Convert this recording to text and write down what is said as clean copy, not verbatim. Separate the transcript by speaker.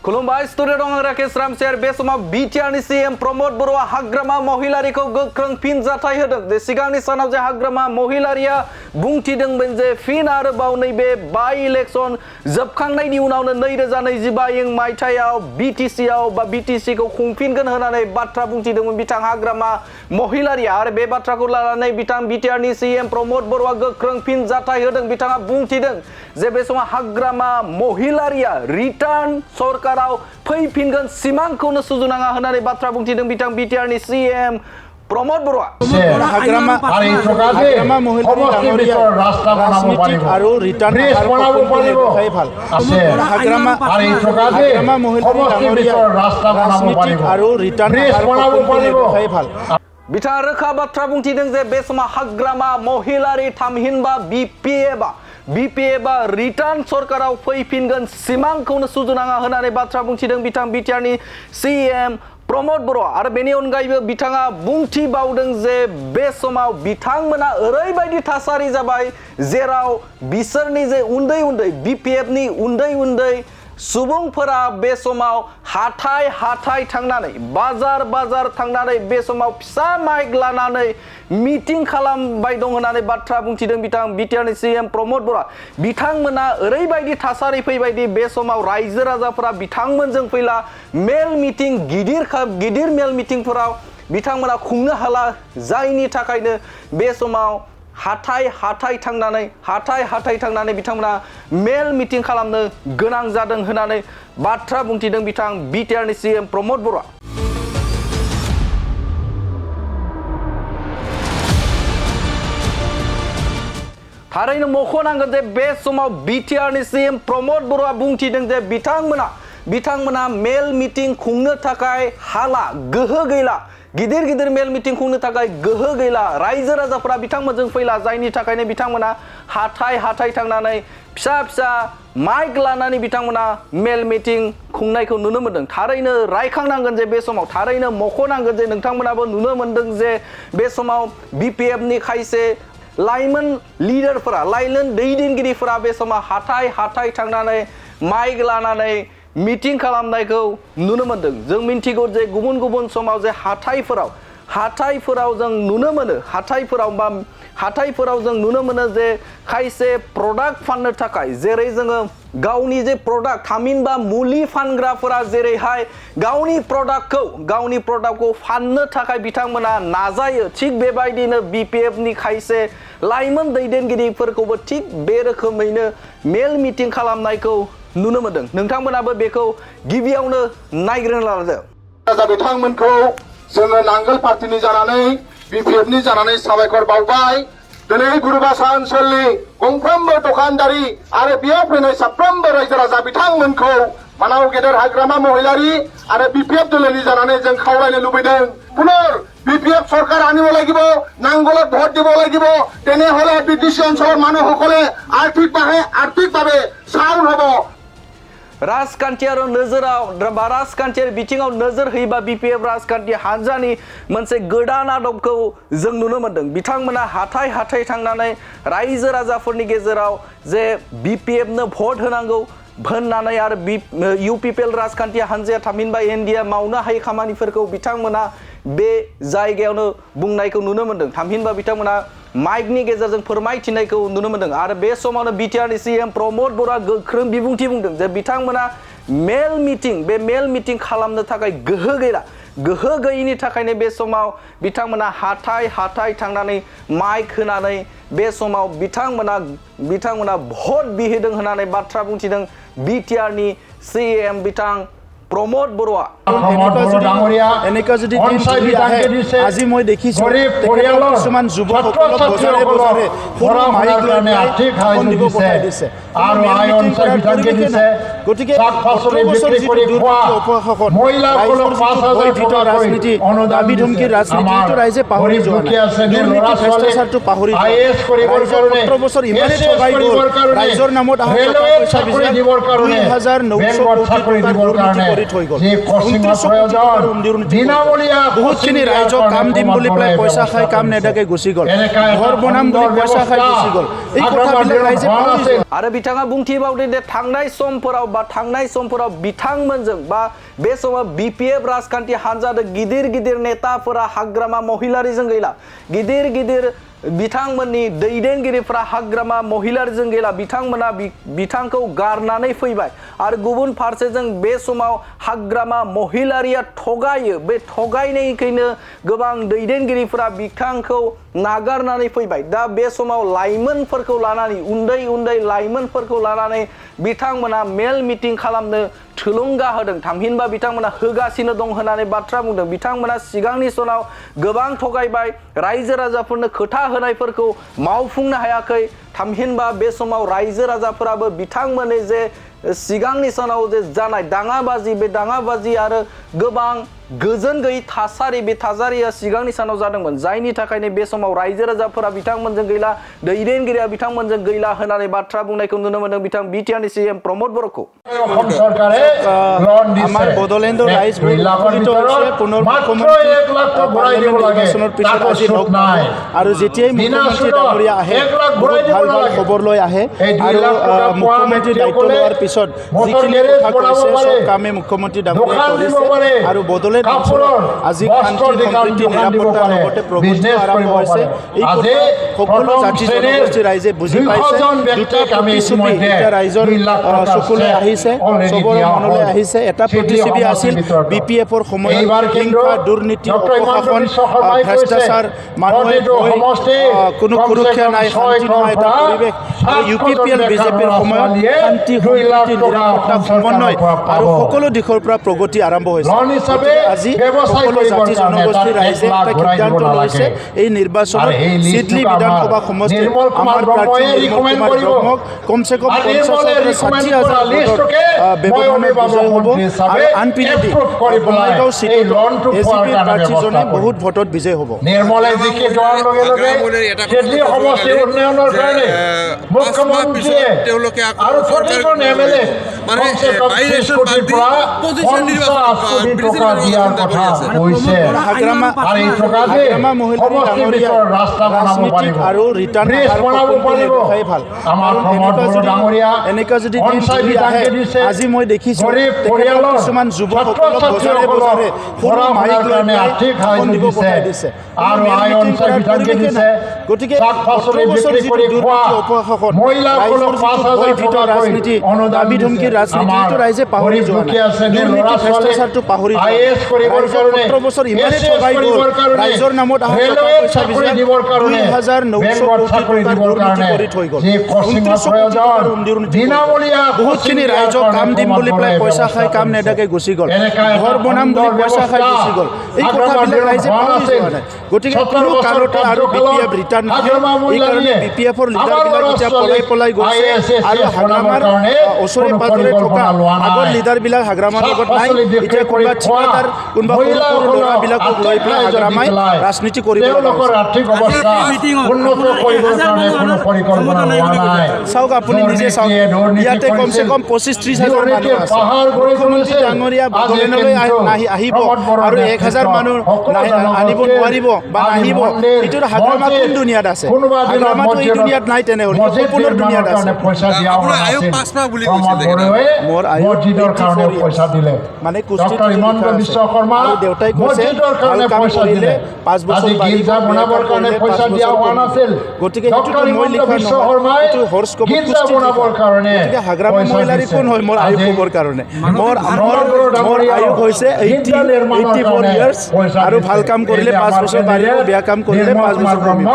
Speaker 1: खुलुमबाय स्टुडिअ दं आं राकेश रामसियार बे समाव बिटिआरनि सीएम प्रमोद बर'आ हाग्रामा महिलारिखौ गोख्रों फिनजाथाय होदों जे सिगांनि सानाव जे हाग्रामा महिलारिया बुंथिदोंमोन जे फिन आरोबाव नैबे बाइ इलेक्शन जोबखांनायनि उनावनो 2025 मायथाइयाव बिटिसिआव बा बिटिसिखौ खुंफिनगोन होननानै बाथ्रा बुंथिदोंमोन बिथां हाग्रामा महिलारिया आरो बे बाथ्राखौ लानानै बिथां बिटिआरनि सीएम प्रमोद बर'आ गोख्रों फिनजाथाय होदों बिथाङा बुंथिदों जे बे समाव हाग्रामा महिलारिया रिटार्न सरकाराव फैफिनगोन सिमांखौनो सुजुनाङा होननानै बाथ्रा बुंथिदों बिथां बिटिआरनि सीएम प्रमोद बर'आ
Speaker 2: हाग्रामा महिलारि राजनीतिक आरो रिटार्न ভাল हाग्रामा महिलारि राजनीतिक आरो रिटार्न ভাল
Speaker 1: बिथाङा रोखा बाथ्रा बुंथिदों जे बे समाव हाग्रामा महिलारि थामहिनबा बिपिएफआ रिटार्न सरकाराव फैफिनगोन सिमांखौनो सुजुनाङा होननानै बाथ्रा बुंथिदों बिथां बिटिआरनि सीएम प्रमोद बर' आरो बेनि अनगायैबो बिथाङा बुंथिबावदों जे बे समाव बिथांमोना ओरैबायदि थासारि जाबाय जेराव बिसोरनि जे उन्दै बिपिएफनि उन्दै सुबुंफोरा बे समाव हाथाय थांनानै बाजार थांनानै बे समाव फिसा माइक लानानै मिटिं खालामबाय दं होननानै बाथ्रा बुंथिदों बिथां बिटिआरनि सीएम प्रमोद बर'आ बिथांमोना ओरैबायदि थासारि फैबायदि बे समाव रायजो राजाफोरा बिथांमोनजों फैला मेल मिटिं गिदिर मेल मिटिंफोराव बिथांमोना खुंनो हाला जायनि थाखायनो बे समाव हाथाय थांनानै बिथांमोना मेल मिटिं खालामनो गोनां जादों होननानै बाथ्रा बुंथिदों बिथां बिटिआरनि सीएम प्रमोद बर'आ थारैनो मख'नांगोन जे बे समाव बिटिआरनि सीएम प्रमोद बर'आ बुंथिदों जे बिथांमोना मेल मिटिं खुंनो थाखाय हाला गोहो गैला गिदिर मेल मिटिं खुंनो थाखाय गोहो गैला रायजो राजाफोरा बिथांमोनजों फैला जायनि थाखायनो बिथांमोना हाथाय थांनानै फिसा माइक लानानै बिथांमोना मेल मिटिं खुंनायखौ नुनो मोनदों थारैनो रायखांनांगोन जे बे समाव थारैनो मख'नांगोन जे नोंथांमोनाबो नुनो मोनदों जे बे समाव बिपिएफनि खायसे लाइमोन लिडारफोरा लाइमोन दैदेनगिरिफोरा बे समाव हाथाय थांनानै माइक लानानै मिटिं खालामनायखौ नुनो मोनदों जों मिन्थिगौ जे गुबुन समाव जे हाथायफोराव जों नुनो मोनो हाथायफोराव जों नुनो मोनो जे खायसे प्रडाक्ट फाननो थाखाय जेरै जोङो गावनि जे प्रडाक्ट थामहिनबा मुलि फानग्राफोरा जेरैहाय गावनि प्रडाक्टखौ फाननो थाखाय बिथांमोना नाजायो थिग बेबायदिनो बिपिएफनि खायसे लाइमोन दैदेनगिरिफोरखौबो थिग बे रोखोमैनो मेल मिटिं खालामनायखौ नुनो मोनदों नोंथांमोनाबो बेखौ गिबियावनो नायग्रोनो लादों
Speaker 3: बिथांमोनखौ जोङो नांगोल पार्टिनि जानानै बिपिएफनि जानानै साबायखर बावबाय दिनै गुरुबासा ओनसोलनि गंफ्रोमबो दखानदारि आरो बेयाव फैनाय साफ्रोमबो रायजो राजा बिथांमोनखौ मानाव गेदेर हाग्रामा महिलारि आरो बिपिएफ दलनि जानानै जों खावलायनो लुबैदों पुনৰ বিপিএফ চৰকাৰ আনিব লাগিব নাংগলত ভোট দিব লাগিব তেনেহলে বিটিসি অঞ্চলৰ মানুহসকলে আৰ্থিকভাৱে চাউল হ'ব
Speaker 1: राजखान्थियारि बिथिङाव नोजोर होयोबा बिपिएफ राजखान्थि हान्जानि मोनसे गोदान आदबखौ जों नुनो मोनदों बिथांमोना हाथाय थांनानै रायजो राजाफोरनि गेजेराव जे बिपिएफनो भट होनांगौ होननानै आरो इउपिपिएल राजखान्थि हान्जाया थामहिनबा एनडिए मावनो हायै खामानिफोरखौ बिथांमोना बे जायगायावनो बुंनायखौ नुनो मोनदों थामहिनबा बिथांमोना माइकनि गेजेरजों फोरमायथिनायखौ नुनो मोनदों आरो बे समावनो बिटिआरनि सीएम प्रमोद बर'आ गोख्रों बिबुंथि बुंदों जे बिथांमोना मेल मिटिं खालामनो थाखाय गोहो गैयिनि थाखायनो बे समाव बिथांमोना हाथाय थांनानै माइक होनानै बे समाव बिथांमोना भट बिहोदों होननानै बाथ्रा बुंथिदों बिटिआरनि सीएम बिथां प्रमोद बर'आ
Speaker 2: এনেকুৱা যদি আজি মই দেখিছোঁ কিছুমান যুৱকসকলক বজাৰে সৰু মাইক লৈ পঠাই দিছে গতিকে 18 বছৰ যিটো দুৰ্নীতি অপশাসন ৰাজনীতি দাবী ধমকিৰ ৰাজনীতিটো ৰাইজে পাহৰি যোৱা নাই দুৰ্নীতি ভ্ৰষ্টাচাৰটো পাহৰি যোৱা 18 বছৰ ইমানেই ঠগাই গ'ল ৰাইজৰ নামত পইচা বিজা 2900 কোটি বহুতখিনি ৰাইজক কাম দিম বুলি প্ৰায় পইচা খাই কাম নেদাকে গুচি গ'ল ঘৰ বনাম বুলি পইচা খাই গুচি গ'ল এই কথাবিলাক ৰাইজে
Speaker 1: बिथाङा बुंथिबावदों दे थांनाय समफोराव बिथांमोनजों बा बे समाव BPF राजखान्थि हान्जादों गिदिर गिदिर नेताफोरा हाग्रामा महिलारिजों गैला गिदिर गिदिर बिथांमोननि दैदेनगिरिफ्रा हाग्रामा महिलारिजों गैला बिथांमोना बिथांखौ गारनानै फैबाय आरो गुबुन फारसेजों बे समाव हाग्रामा महिलारिया थगायो बे थगायनायखैनो गोबां दैदेनगिरिफ्रा बिथांखौ नागारनानै फैबाय दा बे समाव लाइमोनफोरखौ लानानै उन्दै लाइमोनफोरखौ लानानै बिथांमोना मेल मिटिं खालामनो थुलुंगा होदों थामहिनबा बिथांमोना होगासिनो दं होननानै बाथ्रा बुंदों बिथांमोना सिगांनि समाव गोबां थगायबाय रायजो राजाफोरनो खोथा होनायफोरखौ मावफुंनो हायाखै थामहिनबा बे समाव रायजो राजाफोराबो बिथांमोननि जे सिगांनि सानाव जे जानाय दाङाबाजि आरो गोबां गोजोन गैयै थासारि बे थासारिया सिगांनि सानाव जादोंमोन जायनि थाखायनो बे समाव रायजो राजाफोरा बिथांमोनजों गैला दैदेनगिरिया बिथांमोनजों गैला होननानै बाथ्रा बुंनायखौ नुनो मोनदों बिथां बिटिआरनि CM प्रमोद बर'खौ
Speaker 2: আমাৰ বড়োলেণ্ডৰ ৰাইজ মুকলিত হৈছে পুনৰ মুখ্যমন্ত্ৰী নিৰ্বাচনৰ পিছত আজি লগ পাব আৰু যেতিয়াই মুখ্যমন্ত্ৰী ডাঙৰীয়া আহে বহুত ভাল ভাল খবৰ লৈ আহে আৰু মুখ্যমন্ত্ৰী দায়িত্ব লোৱাৰ পিছত যিখিনি কথা কৈছে সব কামে মুখ্যমন্ত্ৰী ডাঙৰীয়াই কৰিছে আৰু বড়োলেণ্ড অঞ্চলত আজি শান্তি সম্প্ৰীতি নিৰাপত্তাৰ লগতে প্ৰগতি আৰম্ভ হৈছে এই কথা সকলো জাতি জনগোষ্ঠী ৰাইজে বুজি পাইছে দুটা প্ৰতিশ্ৰুতি এতিয়া ৰাইজৰ চকুলৈ আহিছে চবৰে মনলৈ আহিছে এটা প্ৰতিশ্ৰুতি আছিল BPFৰ সময়ত হিংসা দুৰ্নীতি অপশাসন ভ্ৰষ্টাচাৰ মানুহে কোনো সুৰক্ষা নাই শান্তি নহয় এটা পৰিৱেশ আৰু UPPL BJPৰ সময়ত শান্তি সম্প্ৰীতি নিৰাপত্তা সমন্বয় আৰু সকলো দিশৰ পৰা প্ৰগতি আৰম্ভ হৈছে আজি সকলো জাতি জনগোষ্ঠী ৰাইজে এটা সিদ্ধান্ত লৈছে এই নিৰ্বাচনত চিডলি বিধানসভা সমষ্টিত আমাৰ প্ৰাৰ্থী নিৰ্মল কুমাৰ ব্ৰহ্মক কমচে কম 50,000 ব্যৱধানে বিজয় হ'ব আৰু আনপিনেদি বঙাইগাঁও চিটত ACPৰ প্ৰাৰ্থীজনে বহুত ভোটত বিজয় হ'ব
Speaker 3: নিৰ্মলে জিকি যোৱাৰ লগে লগে চিডলি সমষ্টি উন্নয়নৰ কাৰণে মুখ্যমন্ত্ৰীয়ে আৰু প্ৰতিজন MLA মানে বাইলেশ্যন বাদ দি পজিশন নিৰ্বাচন দিয়াৰ কথা কৈছে আৰু এই টকাতে সমষ্টিৰ ভিতৰত ৰাস্তা বনাব পাৰিব
Speaker 2: আৰু ৰিটাৰ্ণ
Speaker 3: বনাব পাৰিব আমাৰ প্ৰমোদ বড়ো ডাঙৰীয়া
Speaker 2: এনেকুৱা যদি
Speaker 3: পঞ্চায়ত বিধানকে দিছে
Speaker 2: আজি মই দেখিছোঁ
Speaker 3: পৰিয়ালৰ
Speaker 2: কিছুমান যুৱকসকলক বজাৰে বজাৰে সৰু মাইক লৈ
Speaker 3: আৰ্থিক সাহায্য দিছে আৰু অঞ্চল বিধানকে দিছে
Speaker 2: গতিকে
Speaker 3: শাক পাচলি বিক্ৰী কৰি খোৱা মহিলাসকলক 5,000 ভিতৰত ৰাজনীতি দাবী ধমকি ৰাজনীতিটো ৰাইজে পাহৰি যোৱা নাই দুৰ্নীতি ভ্ৰষ্টাচাৰটো পাহৰি IAS কৰিবৰ কাৰণে 17 বছৰ ইমানে ঠগাই গ'ল ৰাইজৰ নামত পইচা দিবৰ কাৰণে 2,900 কোটি টকা দুৰ্নীতি কৰি থৈ গ'ল 29 প্ৰয়োজন বিনামূলীয়া
Speaker 2: বহুতখিনি ৰাইজক কাম দিম বুলি পেলাই পইচা খাই কাম নেদাকে গুচি গ'ল ঘৰ বনাম বুলি পইচা খাই গুচি গ'ল এই কথাবিলাক ৰাইজে পাহৰি যোৱা নাই গতিকে কোনো কাৰণতে আৰু BPF ৰিটাৰ্ণ এই কাৰণে BPFৰ লিডাৰবিলাক এতিয়া পলাই গৈছে আৰু হাগ্ৰামাৰ ওচৰে পাজৰে থকা আগৰ লিডাৰবিলাক হাগ্ৰামাৰ লগত নাই এতিয়া কোনোবা ঠিকাদাৰ কোনোবা সৰু ল'ৰাবিলাকক লৈ পেলাই হাগ্ৰামাই ৰাজনীতি কৰিব
Speaker 3: আৰ্থিক অৱস্থা উন্নত কৰিবৰ কাৰণে কোনো পৰিকল্পনা লোৱা নাই
Speaker 2: চাওক আপুনি নিজে চাওক ইয়াতে কমচে কম 25-30 হাজাৰ মানুহ আছে মুখ্যমন্ত্ৰী ডাঙৰীয়া বড়োলেণ্ডলৈ আহিব আৰু 1,000 মানুহ আনিব নোৱাৰিব বা নাহিব এইটো হাগ্ৰামা কোন দুনিয়াত আছে হাগ্ৰামাটো এই দুনিয়াত নাই তেনেহ'লে সম্পূৰ্ণ দুনিয়াত আছে
Speaker 4: আপোনাৰ আয়ুস 5 মাহ বুলি কৈছিলে
Speaker 2: মোৰ
Speaker 3: মছজিদৰ কাৰণে পইচা দিলে
Speaker 2: মানে
Speaker 3: ডক্টৰ হিমন্ত বিশ্ব শৰ্মা
Speaker 2: দেউতাই কৈছে
Speaker 3: মছজিদৰ কাৰণে পইচা দিলে
Speaker 2: 5 বছৰ
Speaker 3: গীৰ্জা বনাবৰ কাৰণে পইচা দিয়া হোৱা নাছিল
Speaker 2: গতিকে
Speaker 3: ডক্টৰ হিমন্ত বিশ্ব শৰ্মাই গীৰ্জা বনাবৰ কাৰণে
Speaker 2: হাগ্ৰামা মহিলাৰী কোন হয় মোৰ আয়ুস ক'বৰ কাৰণে মোৰ আয়ুস হৈছে 84 ইয়াৰ্ছ আৰু ভাল কাম কৰিলে 5 বছৰ বাঢ়িব বেয়া কাম কৰিলে 5 বছৰ কমিব